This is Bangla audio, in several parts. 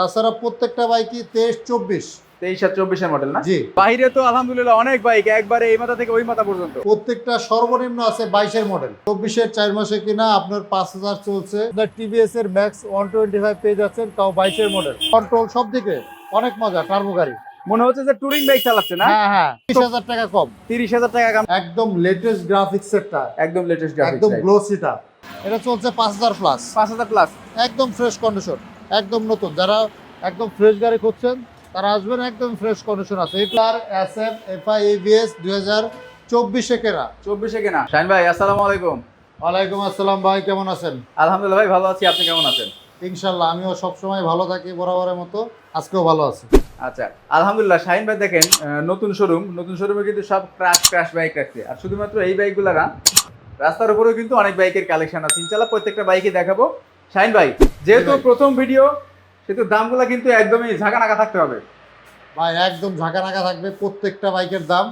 তাছাড়া প্রত্যেকটা বাইকই 23-24। 23 আর 24 এর মডেল না? জি। বাইরে তো আলহামদুলিল্লাহ অনেক বাইক, একবারে এই মাথা থেকে ওই মাথা পর্যন্ত। প্রত্যেকটা সর্বনিম্ন আছে 22-এর মডেল। 24-এর 4 মাসে কিনা আপনার 5000 চলছে। আপনার টিভিএস এর ম্যাক্স 125 পেয়ে যাচ্ছেন, তাও 22-এর মডেল। কন্ট্রোল সব দিকে অনেক মজা, টার্বো গাড়ি। মনে হচ্ছে যে টুরিং বাইক চালাচ্ছে না? হ্যাঁ হ্যাঁ, 30,000 টাকা কম। 30,000 টাকা কম। একদম লেটেস্ট গ্রাফিক্স সেটটা, একদম লেটেস্ট গ্রাফিক্স, একদম গ্লোসিটা। এটা চলছে 5000 প্লাস। 5000 প্লাস, একদম ফ্রেশ কন্ডিশন, একদম নতুন। যারা একদম ফ্রেশ গাড়ি খুঁজছেন তারা আসবেন, একদম ফ্রেশ কন্ডিশন আছে। এটার এসএফ এফআই এবিএস 2024-এ কেনা। 24-এ কেনা। শাহিন ভাই আসসালামু আলাইকুম। ওয়ালাইকুম আসসালাম ভাই, কেমন আছেন? আলহামদুলিল্লাহ ভাই ভালো আছি, আপনি কেমন আছেন? ইনশাল্লাহ আমিও সবসময় ভালো থাকি, বরাবরের মতো আজকেও ভালো আছি। আচ্ছা আলহামদুলিল্লাহ। শাহিন ভাই দেখেন নতুন শোরুমে কিন্তু সব ক্রাশ বাইক রাখছে। আর শুধুমাত্র এই বাইকগুলো না, রাস্তার উপরেও কিন্তু অনেক বাইকের কালেকশন আছে। ইনশাআল্লাহ প্রত্যেকটা বাইকই দেখাবো। শাহিন ভাই যেহেতু প্রথম ভিডিও, সেহেতু দামগুলো কিন্তু একদমই ঝাঁকানাকা থাকতে হবে ভাই। একদম ঝাঁকানাকা থাকবে প্রত্যেকটা বাইকের দাম,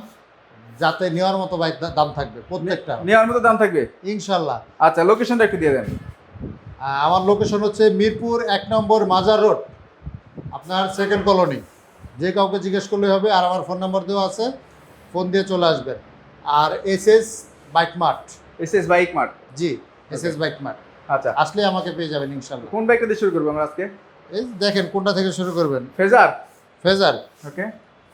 যাতে নেওয়ার মতো বাইক দাম থাকবে প্রত্যেকটা, নেওয়ার মতো দাম থাকবে ইনশাল্লাহ। আচ্ছা লোকেশনটা একটু দিয়ে দেন। আমার লোকেশন হচ্ছে মিরপুর 1 নম্বর মাজার রোড, আপনার সেকেন্ড কলোনি। যে কাউকে জিজ্ঞেস করলে হবে, আর আমার ফোন নাম্বার দেওয়া আছে, ফোন দিয়ে চলে আসবেন। আর SS bike mart. SS bike mart. জি, এসএস বাইক মার্ট। আচ্ছা আসলে আমাকে পেয়ে যাবেন ইনশাল্লাহ। কোন বাইকটা দিয়ে শুরু করবো আমরা আজকে? এই দেখেন কোনটা থেকে শুরু করবেন। ফেজার। ফেজার। ওকে,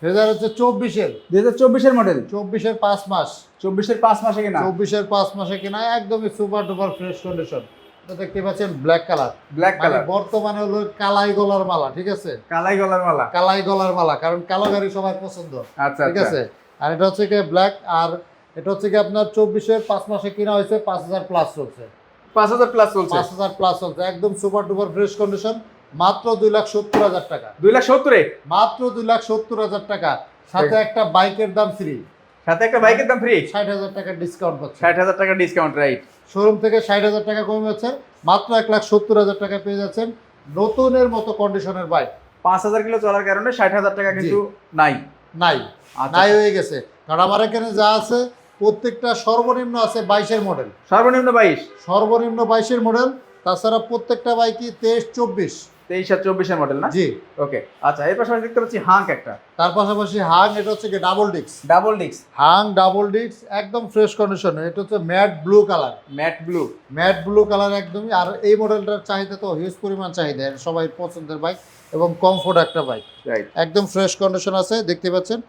ফেজার হচ্ছে 24-এর 2024-এর মডেল। 24-এর 5 মাস। 24-এর 5 মাসে কিনা? 24-এর 5 মাসে কিনা, একদমই সুপার ডুপার ফ্রেশ কন্ডিশন। এটা দেখতে পাচ্ছেন ব্ল্যাক কালার। Black colour. বর্তমানে হলো কালাই গলার মালা, ঠিক আছে? কালাই গলার মালা। কালাই গলার মালা, কারণ কালো গাড়ি সবার পছন্দ। আচ্ছা ঠিক আছে। আর এটা হচ্ছে কি ব্ল্যাক, আর এটা হচ্ছে কি আপনার 24-এর 5 মাসে কিনা হয়েছে, 5000 প্লাস চলছে। 5000 প্লাস চলছে। 5000 প্লাস চলছে, একদম সুপার ডুপার ফ্রেশ কন্ডিশন। মাত্র 2,70,000 টাকা। 2,70,000-এ মাত্র 2,70,000 টাকা, সাথে একটা বাইকের দাম ফ্রি। সাথে একটা বাইকের দাম ফ্রি। 60,000 টাকা ডিসকাউন্ট পাচ্ছে। 60,000 টাকা ডিসকাউন্ট, রাইট? শোরুম থেকে 60,000 টাকা কমে যাচ্ছে, মাত্র 1,70,000 টাকা পেয়ে যাচ্ছেন নতুনের মতো কন্ডিশনের বাইক। 5000 কিলো চলার কারণে 60,000 টাকা কিন্তু নাই। নাই, আচ্ছা। নাই হয়ে গেছে। কারণ আমার এখানে যা আছে প্রত্যেকটা সর্বনিম্ন আছে 22-এর মডেল। সর্বনিম্ন 22। সর্বনিম্ন 22-এর মডেল। তাছাড়া প্রত্যেকটা বাইকই 23-24। 23 আর 24-এর মডেল না? জি। ওকে আচ্ছা, এর পাশাপাশি দেখতে পাচ্ছি হাঙ্ক একটা। তার পাশাপাশি হাং, এটা হচ্ছে কি ডাবল ডিস্ক। Double disc. হাং ডাবল ডিস্ক, একদম ফ্রেশ কন্ডিশন। এটা হচ্ছে matte blue colour. Matte blue. Matte blue colour একদমই। আর এই মডেলটার চাহিদা তো হিউজ পরিমাণ চাহিদা, সবাই পছন্দের বাইক এবং কমফোর্ট একটা বাইক। রাইট। একদম ফ্রেশ কন্ডিশন আছে, দেখতে পাচ্ছেন।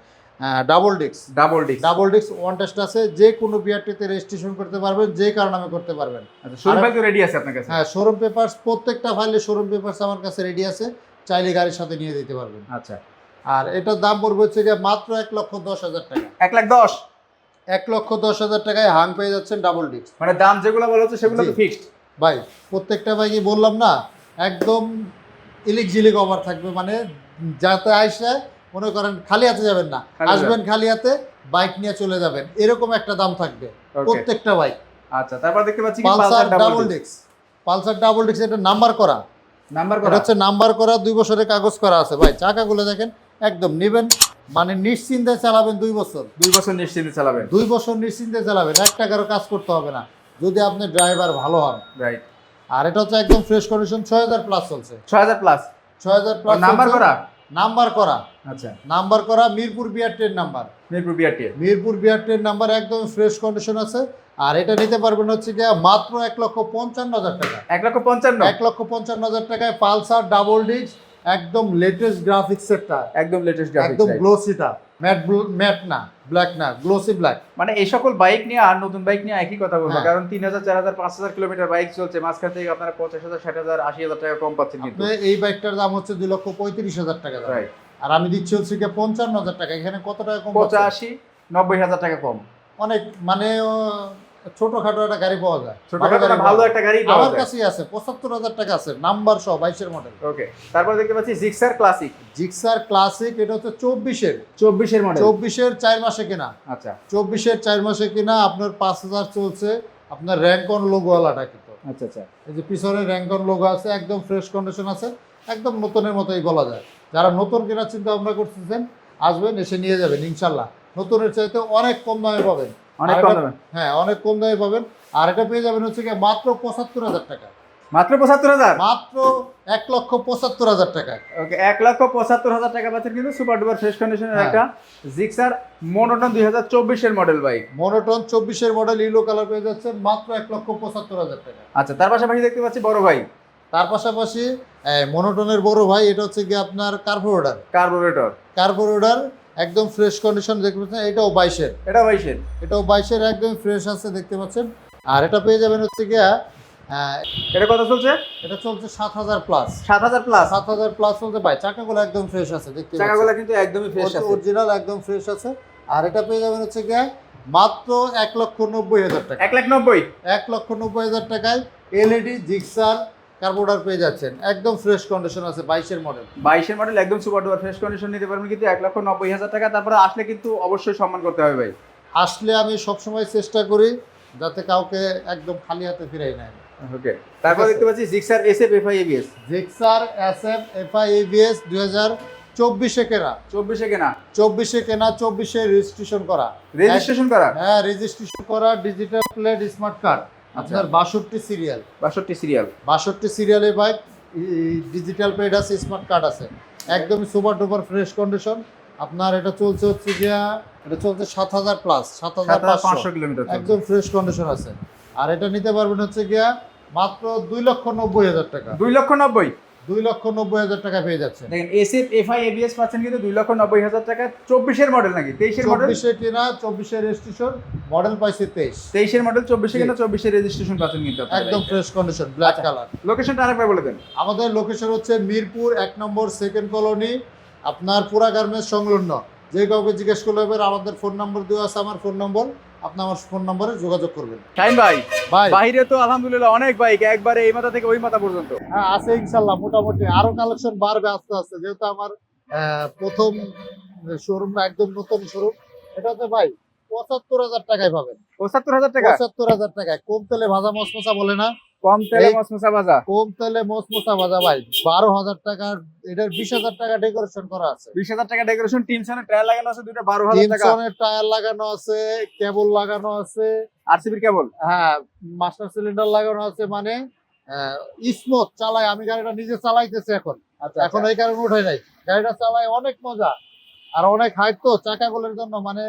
Double disc. Double disc. Double disk one test আছে, যে কোনো বিআরটিতে রেজিস্ট্রেশন করতে পারবেন, যে কার নামে করতে পারবেন। আচ্ছা, শোরুম ফাইল তো রেডি আছে আপনার কাছে? হ্যাঁ, শোরুম পেপারস, প্রত্যেকটা ফাইলে শোরুম পেপারস আমার কাছে রেডি আছে, চাইলে গাড়ির সাথে নিয়ে দিতে পারবেন। আচ্ছা। আর এটার দাম পড়বে হচ্ছে গিয়ে মাত্র 1,10,000 টাকা। 1,10,000। 1,10,000 টাকায় হাং পেয়ে যাচ্ছেন ডাবল ডিস্ক। মানে দাম যেগুলো বলা হচ্ছে সেগুলো তো ফিক্সড ভাই। প্রত্যেকটা বাইকই বললাম না, একদম ইলিক ঝিলিক অফার থাকবে। মানে যাতে আইসা মনে করেন খালি হাতে যাবেন না, আসবেন খালি হাতে, বাইক নিয়ে চলে যাবেন, এরকম একটা দাম থাকবে প্রত্যেকটা বাইক। আচ্ছা, তারপর দেখতে পাচ্ছি Pulsar double disc. Pulsar double disc, এটা নাম্বার করা। এটা হচ্ছে নাম্বার করা, 2 বছরের কাগজ করা আছে ভাই। চাকাগুলো দেখেন, একদম নেবেন মানে নিশ্চিন্তে চালাবেন। 2 বছর। 2 বছর নিশ্চিন্তে চালাবেন। 2 বছর নিশ্চিন্তে চালাবেন, 1 টাকারও কাজ করতে হবে না, যদি আপনি ড্রাইভার ভালো হন। রাইট। আর এটা হচ্ছে একদম ফ্রেশ কন্ডিশন, 6,000 প্লাস চলছে। 6,000 প্লাস। 6,000 প্লাস নাম্বার করা। নাম্বার করা। আচ্ছা, নাম্বার করা, মিরপুর বিআরটির নাম্বার। মিরপুর বিআরটি। মিরপুর বিআরটির নাম্বার, একদম ফ্রেশ কন্ডিশন আছে। আর এটা নিতে পারবেন হচ্ছে গিয়ে মাত্র 1,55,000 টাকা। 1,55,000। 1,55,000 টাকায় পালসার ডাবল ডিস্ক, একদম লেটেস্ট গ্রাফিক্স সেটটা, একদম লেটেস্ট গ্রাফিক্স, একদম গ্লোসিটা। ম্যাট না, ব্ল্যাক না, গ্লোসি ব্ল্যাক। মানে এই সকল বাইক নিয়ে আর নতুন বাইক নিয়ে একই কথা বলবো, হ্যাঁ। কারণ 3,000, 4,000, 5,000 কিলোমিটার বাইক চলছে, মাঝখান থেকে আপনারা 50,000, 60,000, 80,000 টাকা কম পাচ্ছেন কিন্তু। এই বাইকটার দাম হচ্ছে 2,35,000 টাকা দাম। রাইট। আর আমি দিচ্ছি হচ্ছে গিয়ে 55,000 টাকা। এখানে কত টাকা কম? 85, 90,000 টাকা কম। অনেক মানে ছোটখাটো একটা গাড়ি পাওয়া যায়, ছোটখাটো ভালো একটা গাড়ি পাওয়া আমার যায়। কাছেই আছে। 75,000 টাকা আছে, নাম্বার সহ, 22-এর মডেল। ওকে, তারপর দেখতে পাচ্ছি জিক্সার ক্লাসিক। জিক্সার ক্লাসিক, এটা হচ্ছে 24-এর 24-এর মডেল। 24-এর 4 মাসে কিনা। আচ্ছা। 24-এর 4 মাসে কিনা, আপনার 5,000 চলছে। আপনার র্যাঙ্কন লোগোওয়ালাটা কিন্তু। আচ্ছা আচ্ছা। এই যে পিছনে র্যাঙ্কন লোগো আছে, একদম ফ্রেশ কন্ডিশন আছে, একদম নতুনের মতোই বলা যায়। যারা নতুন কেনার চিন্তা ভাবনা করতেছেন, আসবেন, এসে নিয়ে যাবেন ইনশাল্লাহ। নতুনের চাইতে অনেক কম দামে পাবেন। অনেক কম দামে? হ্যাঁ, অনেক কম দামে পাবেন। আর এটা পেয়ে যাবেন হচ্ছে কি মাত্র 75,000 টাকা। মাত্র 75,000। মাত্র 1,75,000 টাকা। ওকে, 1,75,000 টাকা পাচ্ছেন কিন্তু সুপার ডুপার ফ্রেশ কন্ডিশনের একটা জিক্সার মোনোটন 2024 এর মডেল বাইক। মনোটন 24 এর মডেল ইলো কালার পেয়ে যাচ্ছেন মাত্র 1,75,000 টাকা। আচ্ছা, তার পাশাপাশি দেখতে পাচ্ছি বড় ভাই, তার পাশাপাশি মনোটনের বড় ভাই, এটা হচ্ছে কি আপনার কার্বোরেটর। কার্বোরেটর একদম ফ্রেশ কন্ডিশন দেখতে পাচ্ছেন, এটাও 22 এর। এটা 22 এর। এটাও 22 এর একদম ফ্রেশ আছে দেখতে পাচ্ছেন। আর এটা পেয়ে যাবেন হচ্ছে গিয়া এটা কত চলছে? এটা চলছে 7,000 প্লাস। 7,000 প্লাস। 7,000 প্লাস চলছে ভাই। চাকাগুলো একদম ফ্রেশ আছে দেখতে পাচ্ছেন, চাকাগুলো কিন্তু একদমই ফ্রেশ আছে, অরিজিনাল একদম ফ্রেশ আছে। আর এটা পেয়ে যাবেন হচ্ছে গিয়া মাত্র 1,90,000 টাকা। 1,90,000। 1,90,000 টাকায় এলইডি জিক্সার কার্বোরেটর পেয়ে যাচ্ছেন, একদম ফ্রেশ কন্ডিশন আছে, 22 এর মডেল। 22 এর মডেল একদম সুপার ডুপার ফ্রেশ কন্ডিশন নিতে পারবেন কিন্তু 1,90,000 টাকা। তারপরে আসলে কিন্তু অবশ্যই সম্মান করতে হবে ভাই। আসলে আমি সবসময় চেষ্টা করি যাতে কাউকে একদম খালি হাতে ফিরাই নেয়। ওকে, তারপর দেখতে পাচ্ছি Gixxer SF FI ABS. Gixxer SF FI ABS 2024 কেনা। 24 কেনা। 24 রেজিস্ট্রেশন করা। রেজিস্ট্রেশন করা? হ্যাঁ, রেজিস্ট্রেশন করা, ডিজিটাল প্লেট, স্মার্ট কার্ড। আপনার 62 সিরিয়াল। 62 সিরিয়াল। 62 সিরিয়ালে বাইক, ডিজিটাল প্লেট আছে, স্মার্ট কার্ড আছে, একদমই সুপার ডুপার ফ্রেশ কন্ডিশন। আপনার এটা চলছে হচ্ছে গিয়া, এটা চলছে 7,000 প্লাস, 7,500 কিলোমিটার, একদম ফ্রেশ কন্ডিশন আছে। আর এটা নিতে পারবেন হচ্ছে গিয়া মাত্র 2,90,000 টাকা। 2,90,000। 2,90,000 টাকা পেয়ে যাচ্ছে। দেখেন এসএফ এফআই এবিএস পাচ্ছেন কিন্তু 2,90,000 টাকা। 24 এর মডেল নাকি 23 এর মডেল? 24 কেনা, 24 রেজিস্ট্রেশন, মডেল পাইছে 23। 23 এর মডেল, 24 কেনা, 24 রেজিস্ট্রেশন পাচ্ছেন কিন্তু একদম ফ্রেশ কন্ডিশন, ব্ল্যাক কালার। লোকেশনটা আরেকবার বলে দেন। আমাদের লোকেশন হচ্ছে মিরপুর 1 নম্বর সেকেন্ড কলোনি, আপনার পুরা গার্মেন্টস সংলগ্ন। যে কাউকে জিজ্ঞেস করলে হবে, আমাদের ফোন নম্বর দেওয়া আছে, আমার ফোন নম্বর, আপনি আমার ফোন নম্বরে যোগাযোগ করবেন। শাহিন ভাই, ভাই বাইরে তো আলহামদুলিল্লাহ অনেক বাইক, একবারে এই মাথা থেকে ওই মাথা পর্যন্ত। হ্যাঁ আছে ইনশাল্লাহ, মোটামুটি আরো কালেকশন বাড়বে আস্তে আস্তে, যেহেতু আমার প্রথম শোরুম, একদম নতুন শোরুম। এটা হচ্ছে ভাই 75,000 টাকায় পাবেন। 75,000 টাকা? 75,000 টাকায় কম তেলে ভাজা মশমশা বলে না, কম তেলে মসমসা ভাজা। কম তেলে মশমশা ভাজা ভাই 12,000 টাকার। এটার 20,000 টাকা ডেকোরেশন করা আছে। 20,000 টাকা ডেকোরেশন, টিমসনের টায়ার লাগানো আছে দুটো, 12,000 টাকা। টিমসনের টায়ার লাগানো আছে, কেবল লাগানো আছে, আরসিবির কেবল। হ্যাঁ মাস্টার সিলিন্ডার লাগানো আছে, মানে স্মুথ চালায়। আমি গাড়িটা নিজে চালাইতেছি এখন, এখন এই কারণে উঠে নাই। গাড়িটা চালায় অনেক মজা, আর অনেক হাইট তো চাকাগুলোর জন্য, মানে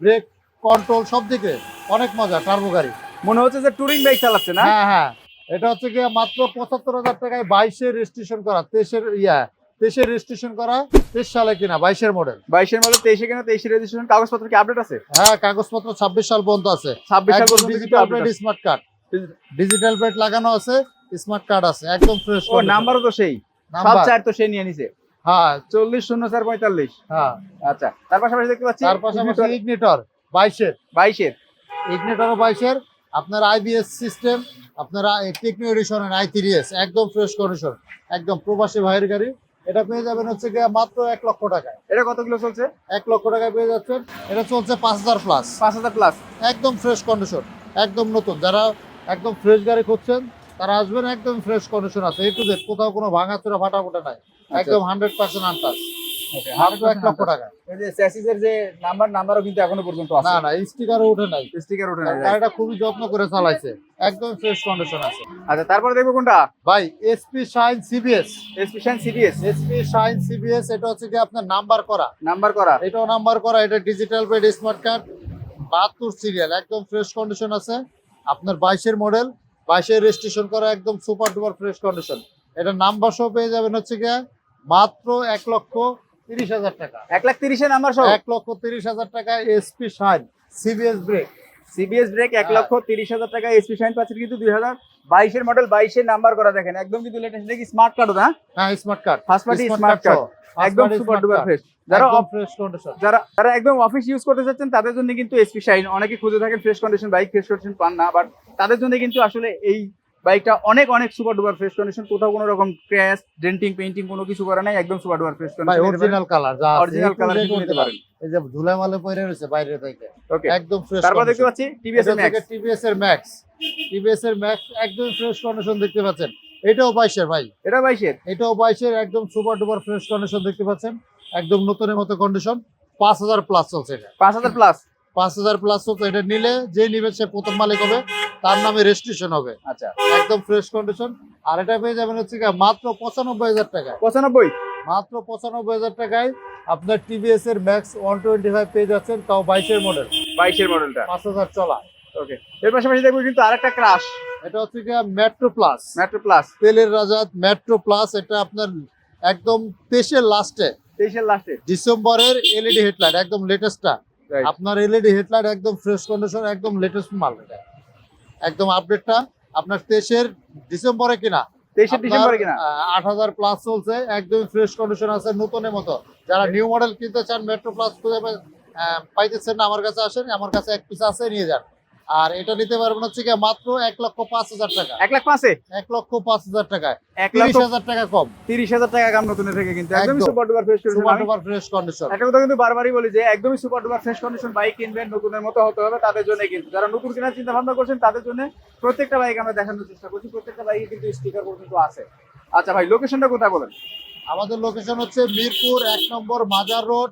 ব্রেক কন্ট্রোল সব দিকে অনেক মজা। টার্বো গাড়ি মনে হচ্ছে যে টুরিং বাইক চালাচ্ছে না? হ্যাঁ হ্যাঁ। এটা হচ্ছে কি মাত্র 75,000 টাকায় 22 রেজিস্ট্রেশন করা, 23 রেজিস্ট্রেশন করা, 23 সালে কিনা, 22 মডেল। 22 মডেল, 23 কেনা, 23 রেজিস্ট্রেশন। কাগজপত্র কি আপডেট আছে? হ্যাঁ কাগজপত্র 26 সাল পর্যন্ত আছে। 26 সাল পর্যন্ত digital plate, smart card, digital plate লাগানো আছে, স্মার্ট কার্ড আছে, একদম ফ্রেশ। ও নাম্বারও তো সেই, সব চার তো সেই নিয়ে নিছে। হ্যাঁ 400445। হ্যাঁ। আচ্ছা, তার পাশাপাশি দেখতে পাচ্ছি তার পাশাপাশি ইগনিটর 22 22 ইগনিটর 22 আপনার আইবিএস সিস্টেম, আপনারা টেকনো এডিশনের i3s, একদম ফ্রেশ কন্ডিশন, একদম প্রবাসী ভাইয়ের গাড়ি। এটা পেয়ে যাবেন হচ্ছে গিয়ে মাত্র 1 লক্ষ টাকায়। এটা কত কিলো চলছে? 1 লক্ষ টাকায় পেয়ে যাচ্ছেন। এটা চলছে 5,000 প্লাস। 5,000 প্লাস, একদম ফ্রেশ কন্ডিশন, একদম নতুন। যারা একদম ফ্রেশ গাড়ি খুঁজছেন তারা আসবেন, একদম ফ্রেশ কন্ডিশন আছে, এ টু জেড, কোথাও কোনো ভাঙাচোরা ফাটাফোটা নাই, একদম 100% আনটাচ। মাত্র 1 লক্ষ টাকা। এই যে চ্যাসিসের যে নাম্বারও কিন্তু এখনো পর্যন্ত আছে। না না, স্টিকারও উঠে নাই, স্টিকার ওঠে না। গাড়িটা খুবই যত্ন করে চালাইছে, একদম ফ্রেশ কন্ডিশন আছে। আচ্ছা, তারপরে দেখবো কোনটা ভাই SP shine CBS. SP shine CBS. SP shine CBS, এটা হচ্ছে কি আপনার নাম্বার করা, এটাও নাম্বার করা। এটা digital plate, smart card, 72 serial, একদম ফ্রেশ কন্ডিশন আছে। আপনার 22 মডেল, 22 রেজিস্ট্রেশন করা, একদম সুপার ডুপার ফ্রেশ কন্ডিশন। এটা নাম্বার সহ পেয়ে যাবেন হচ্ছে কি মাত্র 1,30,000 টাকা। 1,30,000 নাম্বার সহ 1,30,000 টাকা SP shine CBS brake. CBS brake 1,30,000 টাকা এসপি শাইন পাচ্ছেন কিন্তু 2022 মডেল, 22 নাম্বার করা। দেখেন একদম কিন্তু লেটেস্ট, দেখি স্মার্ট কার্ড না? হ্যাঁ smart card, first party smart card, একদম সুপার ডুপার ফ্রেশ। যারা একদম অফিস ইউজ করতে চাচ্ছেন তাদের জন্য কিন্তু এসপি শাইন, অনেকে খুঁজে থাকেন fresh condition bike, fresh condition পান না, বাট তাদের জন্য কিন্তু আসলে এই বাইকটা অনেক অনেক সুপার ডুপার ফ্রেশ কন্ডিশন। কোথাও কোনো রকম ক্র্যাশ, ডেন্টিং, পেইন্টিং কোনো কিছু করা নাই, একদম super duper fresh condition. Original colour, যা অরিজিনাল কালার নিতে পারেন। এই যে ধুলামালে পড়ে রয়েছে বাইরে থেকে, ওকে একদম ফ্রেশ। তারপর দেখতে পাচ্ছি টিভিএস এর ম্যাক্স। টিভিএস এর ম্যাক্স, টিভিএস এর ম্যাক্স একদম ফ্রেশ কন্ডিশন দেখতে পাচ্ছেন। এটাও 22 ভাই, এটা 22 এটাও 22 একদম সুপার ডুপার ফ্রেশ কন্ডিশন দেখতে পাচ্ছেন, একদম নতুনের মতো কন্ডিশন। 5,000 প্লাস চলছে এটা, 5,000 প্লাস, 5,000 প্লাস চলছে। এটা নিলে যে নিবে সে প্রথম মালিক হবে, তার নামে রেজিস্ট্রেশন হবে, আচ্ছা একদম ফ্রেশ কন্ডিশন। আর এটা পেয়ে যাবেন হচ্ছে গিয়ে মাত্র 95,000 টাকায়। 95 মাত্র 95,000 টাকায় আপনার টিভিএস এর ম্যাক্স 125 পেয়ে যাচ্ছেন, তাও 22 মডেল, 22 মডেলটা। 5,000 চলা। ওকে, এর পাশাপাশি দেখবো কিন্তু আরেকটা ক্রাশ এটা হচ্ছে গিয়ে মেট্রো প্লাস, মেট্রো প্লাস তেলের রাজা মেট্রো প্লাস। এটা আপনার একদম 23 লাস্টে, 23 লাস্টে ডিসেম্বরের এলইডি হেডলাইট, একদম লেটেস্টটা। আপনার এলইডি হেডলাইট একদম ফ্রেশ কন্ডিশন, একদম লেটেস্ট মাল, এটা একদম আপডেটটা। আপনার 23 ডিসেম্বরে কিনা, 23 ডিসেম্বরে কিনা। 8,000 প্লাস চলছে, একদম ফ্রেশ কন্ডিশন আছে, নতুনের মতো। যারা নিউ মডেল কিনতে চান, মেট্রো প্লাস খুঁজে পাইতেছেন না, আমার কাছে আসেন, আমার কাছে এক পিস আছে, নিয়ে যান। আর এটা নিতে পারবেন হচ্ছে কি মাত্র 1,05,000 টাকা। 1,05,000 1,05,000 টাকায়, 1,05,000 30,000 টাকা কম, 30,000 টাকা কম নতুনের থেকে, কিন্তু একদমই একদম। Super duper fresh condition. Super duper fresh condition. একটা কথা কিন্তু বারবারই বলি যে একদমই super duper fresh condition bike কিনবেন, নতুনের মতো হতে হবে, তাদের জন্য কিন্তু যারা নতুন কেনার চিন্তা ভাবনা করছেন তাদের জন্য প্রত্যেকটা বাইক আমরা দেখানোর চেষ্টা করছি। প্রত্যেকটা বাইকে কিন্তু স্টিকার পর্যন্ত আছে। আচ্ছা ভাই, লোকেশনটা কোথায় বলেন? আমাদের লোকেশন হচ্ছে মিরপুর 1 নম্বর মাজার রোড,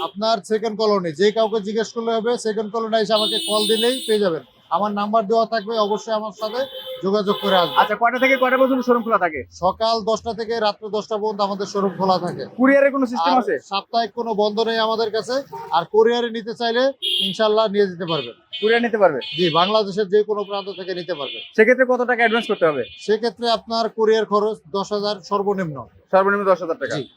আপনার সেকেন্ড কলোনি। যে কাউকে জিজ্ঞেস করলে হবে, সেকেন্ড কলোনি এসে আমাকে কল দিলেই পেয়ে যাবেন। আমার নাম্বার দেওয়া থাকবে, অবশ্যই আমার সাথে যোগাযোগ করে আসবেন। আচ্ছা, কয়টা থেকে কয়টা পর্যন্ত শোরুম খোলা থাকে? সকাল 10টা থেকে রাত্র 10টা পর্যন্ত আমাদের শোরুম খোলা থাকে। কুরিয়ারের কোনো সিস্টেম আর আছে? সাপ্তাহিক কোনো বন্ধ নেই আমাদের কাছে। আর কোরিয়ারে নিতে চাইলে ইনশাল্লাহ নিয়ে যেতে পারবেন। কুরিয়ার নিতে পারবে? জি, বাংলাদেশের যে কোনো প্রান্ত থেকে নিতে পারবে। সেক্ষেত্রে কত টাকা অ্যাডভান্স করতে হবে? সেক্ষেত্রে আপনার কোরিয়ার খরচ 10,000 সর্বনিম্ন। সর্বনিম্ন 10,000 টাকা। জি।